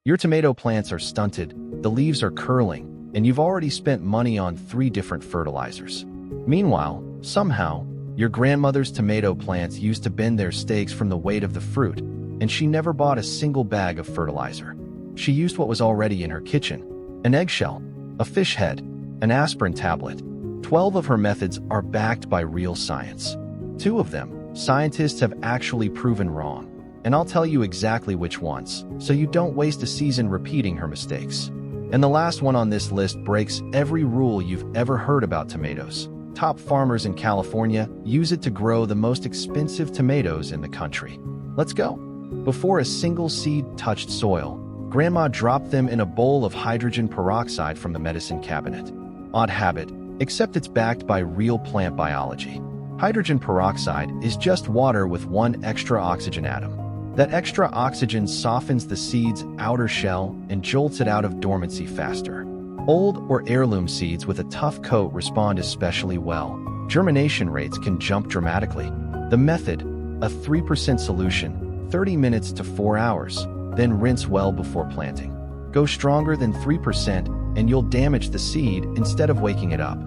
Your tomato plants are stunted, the leaves are curling, and you've already spent money on 3 different fertilizers. Meanwhile, somehow, your grandmother's tomato plants used to bend their stakes from the weight of the fruit, and she never bought a single bag of fertilizer. She used what was already in her kitchen: an eggshell, a fish head, an aspirin tablet. 12 of her methods are backed by real science. 2 of them, scientists have actually proven wrong, and I'll tell you exactly which ones, so you don't waste a season repeating her mistakes. And the last one on this list breaks every rule you've ever heard about tomatoes. Top farmers in California use it to grow the most expensive tomatoes in the country. Let's go. Before a single seed touched soil, Grandma dropped them in a bowl of hydrogen peroxide from the medicine cabinet. Odd habit, except it's backed by real plant biology. Hydrogen peroxide is just water with 1 extra oxygen atom. That extra oxygen softens the seed's outer shell and jolts it out of dormancy faster. Old or heirloom seeds with a tough coat respond especially well. Germination rates can jump dramatically. The method: a 3% solution, 30 minutes to 4 hours, then rinse well before planting. Go stronger than 3% and you'll damage the seed instead of waking it up.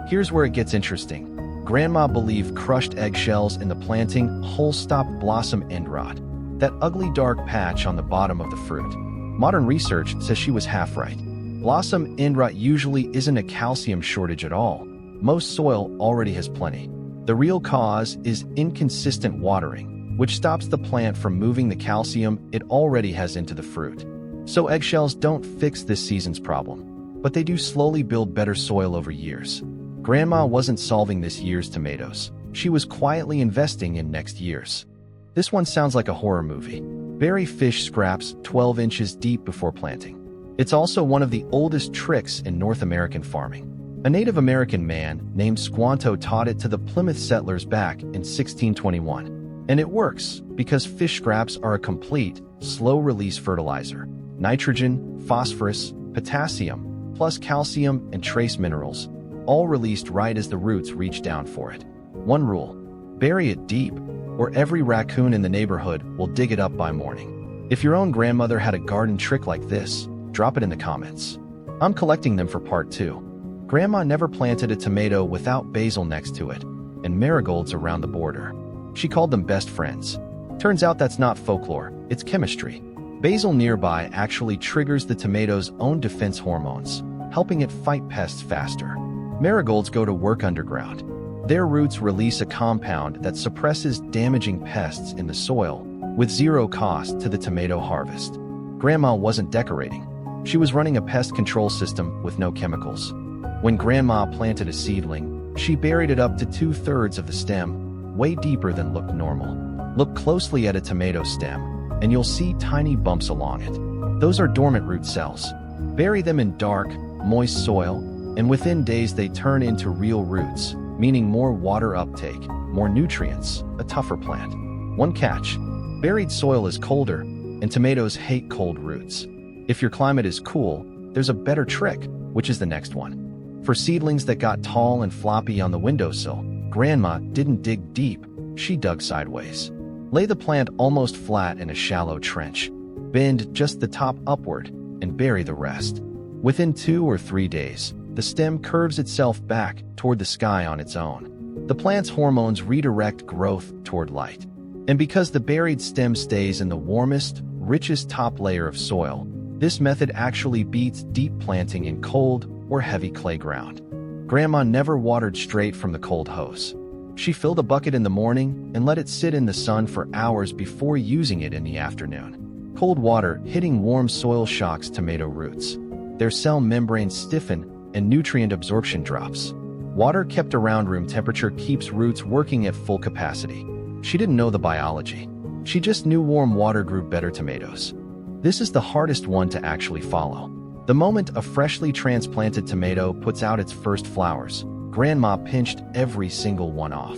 Here's where it gets interesting. Grandma believed crushed eggshells in the planting hole stop blossom end rot, that ugly dark patch on the bottom of the fruit. Modern research says she was half right. Blossom end rot usually isn't a calcium shortage at all. Most soil already has plenty. The real cause is inconsistent watering, which stops the plant from moving the calcium it already has into the fruit. So eggshells don't fix this season's problem, but they do slowly build better soil over years. Grandma wasn't solving this year's tomatoes. She was quietly investing in next year's. This one sounds like a horror movie. Bury fish scraps 12 inches deep before planting. It's also one of the oldest tricks in North American farming. A Native American man named Squanto taught it to the Plymouth settlers back in 1621. And it works because fish scraps are a complete, slow-release fertilizer. Nitrogen, phosphorus, potassium, plus calcium and trace minerals, all released right as the roots reach down for it. One rule: bury it deep, or every raccoon in the neighborhood will dig it up by morning. If your own grandmother had a garden trick like this, drop it in the comments. I'm collecting them for part 2. Grandma never planted a tomato without basil next to it, and marigolds around the border. She called them best friends. Turns out that's not folklore, it's chemistry. Basil nearby actually triggers the tomato's own defense hormones, helping it fight pests faster. Marigolds go to work underground. Their roots release a compound that suppresses damaging pests in the soil, with 0 cost to the tomato harvest. Grandma wasn't decorating. She was running a pest control system with no chemicals. When Grandma planted a seedling, she buried it up to 2/3 of the stem, way deeper than looked normal. Look closely at a tomato stem, and you'll see tiny bumps along it. Those are dormant root cells. Bury them in dark, moist soil, and within days they turn into real roots, meaning more water uptake, more nutrients, a tougher plant. One catch: buried soil is colder, and tomatoes hate cold roots. If your climate is cool, there's a better trick, which is the next one. For seedlings that got tall and floppy on the windowsill, Grandma didn't dig deep, she dug sideways. Lay the plant almost flat in a shallow trench. Bend just the top upward, and bury the rest. Within 2 or 3 days, the stem curves itself back toward the sky on its own. The plant's hormones redirect growth toward light. And because the buried stem stays in the warmest, richest top layer of soil, this method actually beats deep planting in cold or heavy clay ground. Grandma never watered straight from the cold hose. She filled a bucket in the morning and let it sit in the sun for hours before using it in the afternoon. Cold water hitting warm soil shocks tomato roots. Their cell membranes stiffen and nutrient absorption drops. Water kept around room temperature keeps roots working at full capacity. She didn't know the biology. She just knew warm water grew better tomatoes. This is the hardest one to actually follow. The moment a freshly transplanted tomato puts out its first flowers, Grandma pinched every single one off.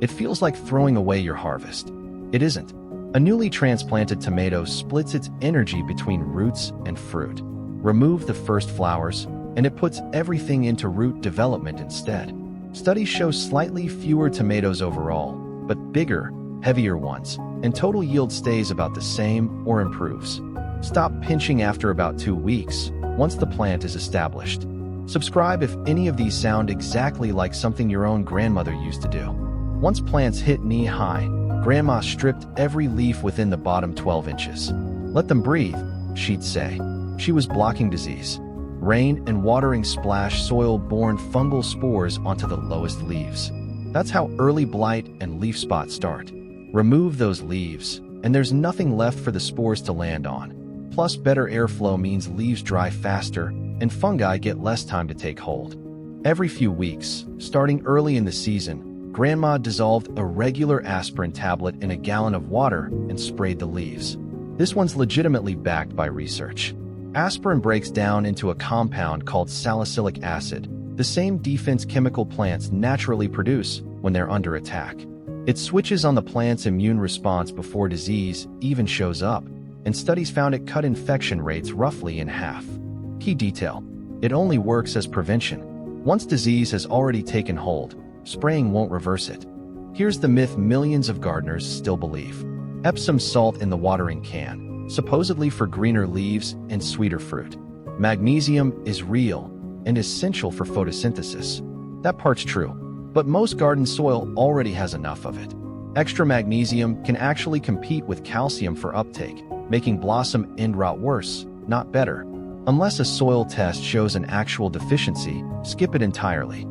It feels like throwing away your harvest. It isn't. A newly transplanted tomato splits its energy between roots and fruit. Remove the first flowers, and it puts everything into root development instead. Studies show slightly fewer tomatoes overall, but bigger, heavier ones, and total yield stays about the same or improves. Stop pinching after about 2 weeks, once the plant is established. Subscribe if any of these sound exactly like something your own grandmother used to do. Once plants hit knee-high, Grandma stripped every leaf within the bottom 12 inches. Let them breathe, she'd say. She was blocking disease. Rain and watering splash soil-borne fungal spores onto the lowest leaves. That's how early blight and leaf spot start. Remove those leaves, and there's nothing left for the spores to land on. Plus, better airflow means leaves dry faster, and fungi get less time to take hold. Every few weeks, starting early in the season, Grandma dissolved a regular aspirin tablet in a gallon of water and sprayed the leaves. This one's legitimately backed by research. Aspirin breaks down into a compound called salicylic acid, the same defense chemical plants naturally produce when they're under attack. It switches on the plant's immune response before disease even shows up, and studies found it cut infection rates roughly in half. Key detail: it only works as prevention. Once disease has already taken hold, spraying won't reverse it. Here's the myth millions of gardeners still believe. Epsom salt in the watering can, supposedly for greener leaves and sweeter fruit. Magnesium is real and essential for photosynthesis. That part's true, but most garden soil already has enough of it. Extra magnesium can actually compete with calcium for uptake, making blossom end rot worse, not better. Unless a soil test shows an actual deficiency, skip it entirely.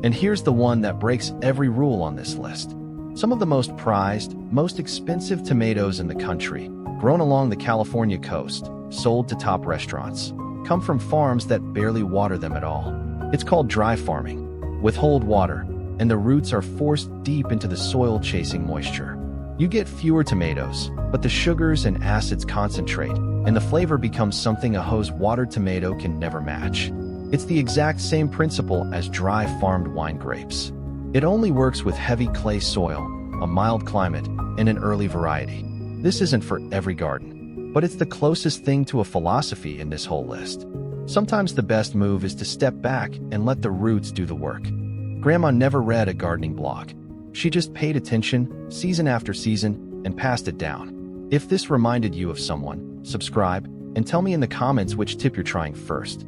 And here's the one that breaks every rule on this list. Some of the most prized, most expensive tomatoes in the country, grown along the California coast, sold to top restaurants, come from farms that barely water them at all. It's called dry farming. Withhold water, and the roots are forced deep into the soil chasing moisture. You get fewer tomatoes, but the sugars and acids concentrate, and the flavor becomes something a hose-watered tomato can never match. It's the exact same principle as dry farmed wine grapes. It only works with heavy clay soil, a mild climate, and an early variety. This isn't for every garden, but it's the closest thing to a philosophy in this whole list. Sometimes the best move is to step back and let the roots do the work. Grandma never read a gardening blog. She just paid attention, season after season, and passed it down. If this reminded you of someone, subscribe, and tell me in the comments which tip you're trying first.